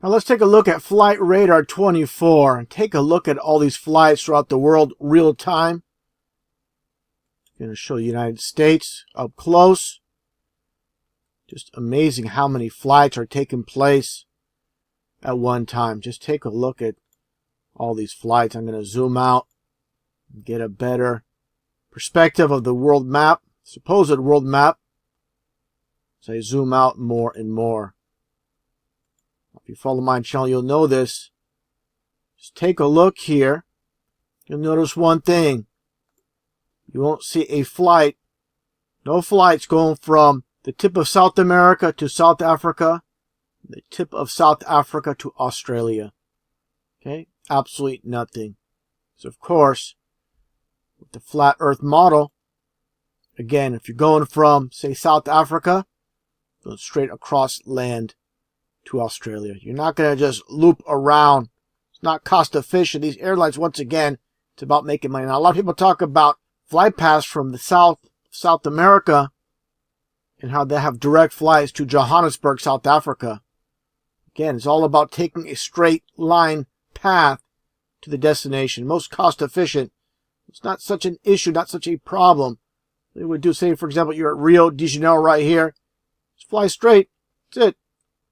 Now let's take a look at Flight Radar 24 and take a look at all these flights throughout the world real time. I'm going to show the United States up close. Just amazing how many flights are taking place at one time. Just take a look at all these flights. I'm going to zoom out and get a better perspective of the world map, supposed world map. So I zoom out more and more. If you follow my channel, you'll know this. Just take a look here. You'll notice one thing. You won't see a flight. No flights going from the tip of South America to South Africa. The tip of South Africa to Australia. Okay? Absolutely nothing. So of course, with the flat earth model, again, if you're going from, say, South Africa, going straight across land to Australia. You're not going to just loop around. It's not cost efficient. These airlines, once again, it's about making money. Now, a lot of people talk about flight paths from the South America and how they have direct flights to Johannesburg, South Africa. Again, it's all about taking a straight line path to the destination. Most cost efficient. It's not such an issue, not such a problem. They would do, say, for example, you're at Rio de Janeiro right here. Just fly straight. That's it.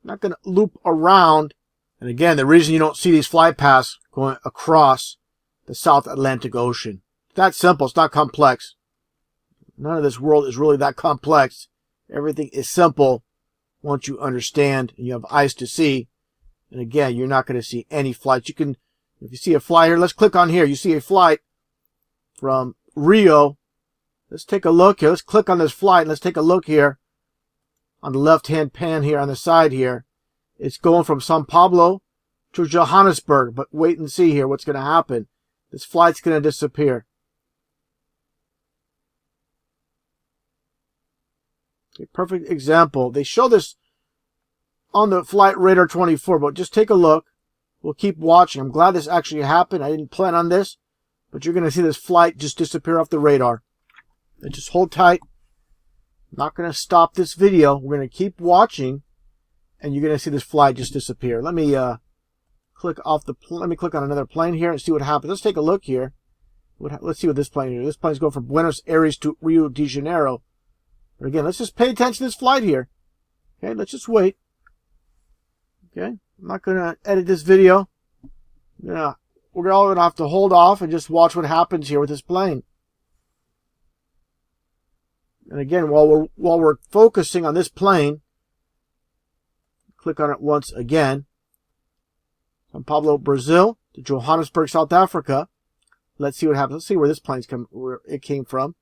Not going to loop around. And again, the reason you don't see these flight paths going across the South Atlantic Ocean. It's that simple. It's not complex. None of this world is really that complex. Everything is simple once you understand and you have eyes to see. And again, you're not going to see any flights. You can, if you see a flight here, let's click on here. You see a flight from Rio. Let's take a look here. Let's click on this flight. Let's take a look here. On the left-hand pan here on the side here. It's going from Sao Paulo to Johannesburg. But wait and see here what's going to happen. This flight's going to disappear. A perfect example. They show this on the Flight Radar 24, but just take a look. We'll keep watching. I'm glad this actually happened. I didn't plan on this, but you're going to see this flight just disappear off the radar. And just hold tight. I'm not going to stop this video. We're going to keep watching, and you're going to see this flight just disappear. Let me click on another plane here and see what happens. Let's take a look here. Let's see what this plane is. This plane's going from Buenos Aires to Rio de Janeiro. But again, let's just pay attention to this flight here. Okay, let's just wait. Okay, I'm not going to edit this video. Yeah, we're all going to have to hold off and just watch what happens here with this plane. And again, while we're focusing on this plane, click on it once again. Sao Paulo, Brazil to Johannesburg, South Africa. Let's see what happens. Let's see where this where it came from.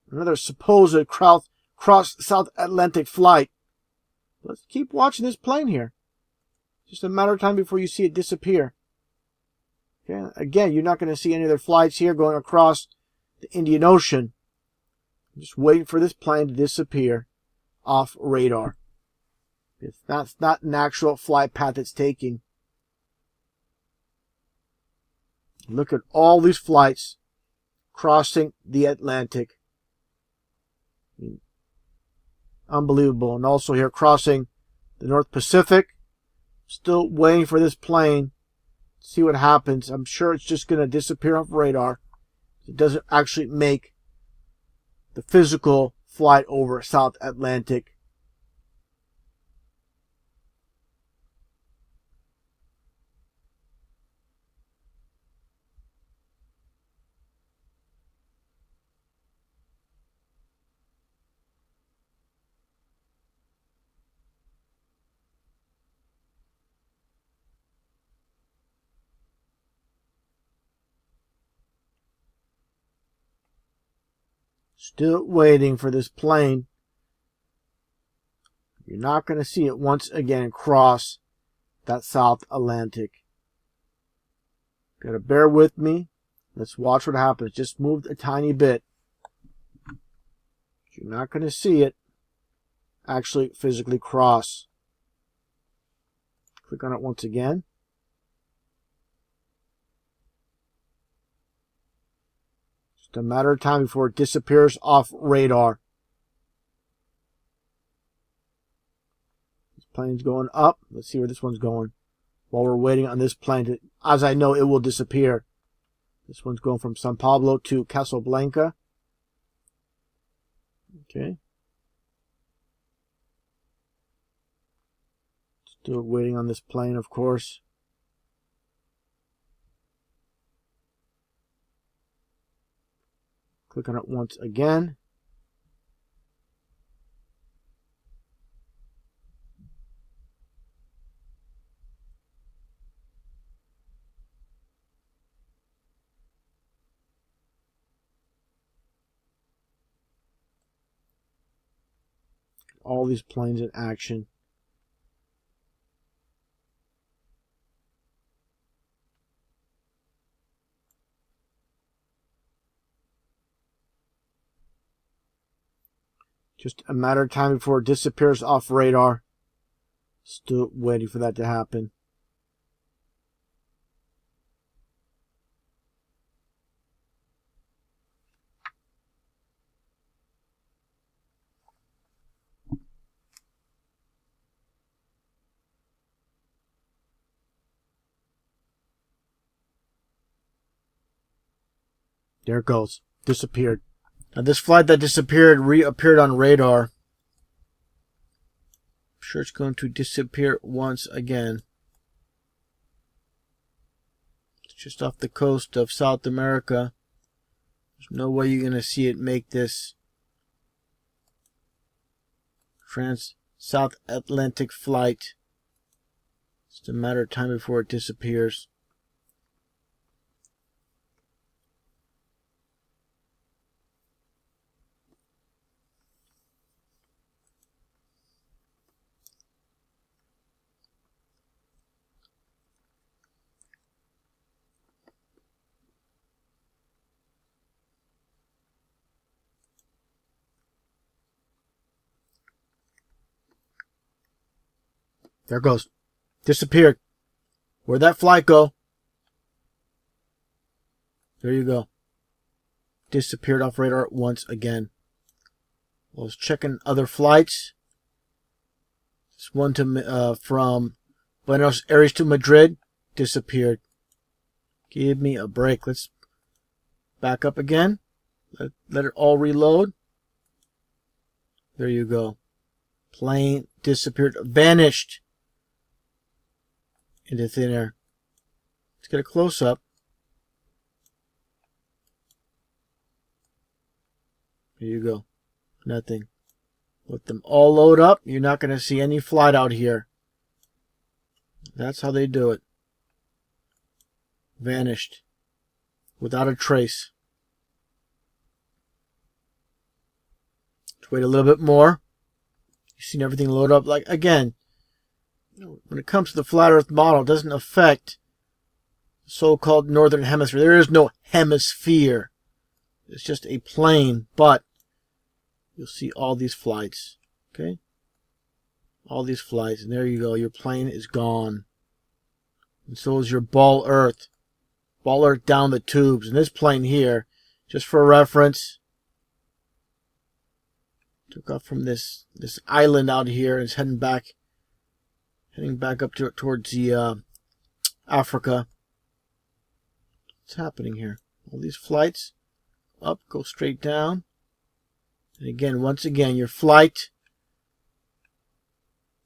Another supposed cross South Atlantic flight. Let's keep watching this plane here. Just a matter of time before you see it disappear. Okay. Again, you're not going to see any other flights here going across the Indian Ocean. I'm just waiting for this plane to disappear off radar. That's not an actual flight path it's taking. Look at all these flights crossing the Atlantic. Unbelievable. And also here crossing the North Pacific. Still waiting for this plane. See what happens. I'm sure it's just going to disappear off radar. It doesn't actually make the physical flight over South Atlantic. Still waiting for this plane. You're not going to see it once again cross that South Atlantic. Got to bear with me. Let's watch what happens. Just moved a tiny bit. You're not going to see it actually physically cross. Click on it once again. Just a matter of time before it disappears off radar. Plane's going up. Let's see where this one's going. While we're waiting on this plane to, as I know, it will disappear. This one's going from Sao Paulo to Casablanca. Okay. Still waiting on this plane, of course. Click on it once again. All these planes in action. Just a matter of time before it disappears off radar. Still waiting for that to happen. There it goes. Disappeared. Now this flight that disappeared reappeared on radar. I'm sure it's going to disappear once again. It's just off the coast of South America. There's no way you're going to see it make this South Atlantic flight. It's just a matter of time before it disappears. There it goes. Disappeared. Where'd that flight go? There you go. Disappeared off radar once again. I was checking other flights. This one to from Buenos Aires to Madrid. Disappeared. Give me a break. Let's back up again. Let it all reload. There you go. Plane disappeared. Vanished into thin air. Let's get a close-up. There you go. Nothing. Let them all load up. You're not going to see any flight out here. That's how they do it. Vanished. Without a trace. Let's wait a little bit more. You've seen everything load up. Like, again, when it comes to the flat earth model, it doesn't affect the so-called northern hemisphere. There is no hemisphere. It's just a plane, but you'll see all these flights. Okay? All these flights. And there you go. Your plane is gone. And so is your ball earth. Ball earth down the tubes. And this plane here, just for reference, took off from this island out here and is heading back up towards the Africa. What's happening here? All these flights up, go straight down. And again, once again, your flight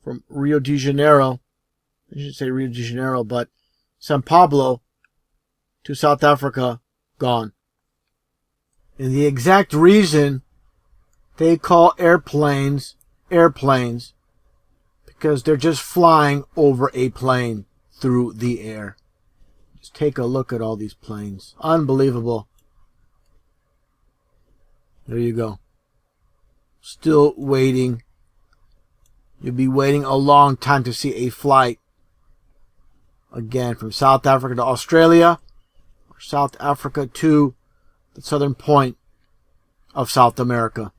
from Rio de Janeiro, I should say Rio de Janeiro, but Sao Paulo to South Africa, gone. And the exact reason they call airplanes because they're just flying over a plane through the air. Just take a look at all these planes. Unbelievable. There you go. Still waiting. You'll be waiting a long time to see a flight. Again, from South Africa to Australia, or South Africa to the southern point of South America.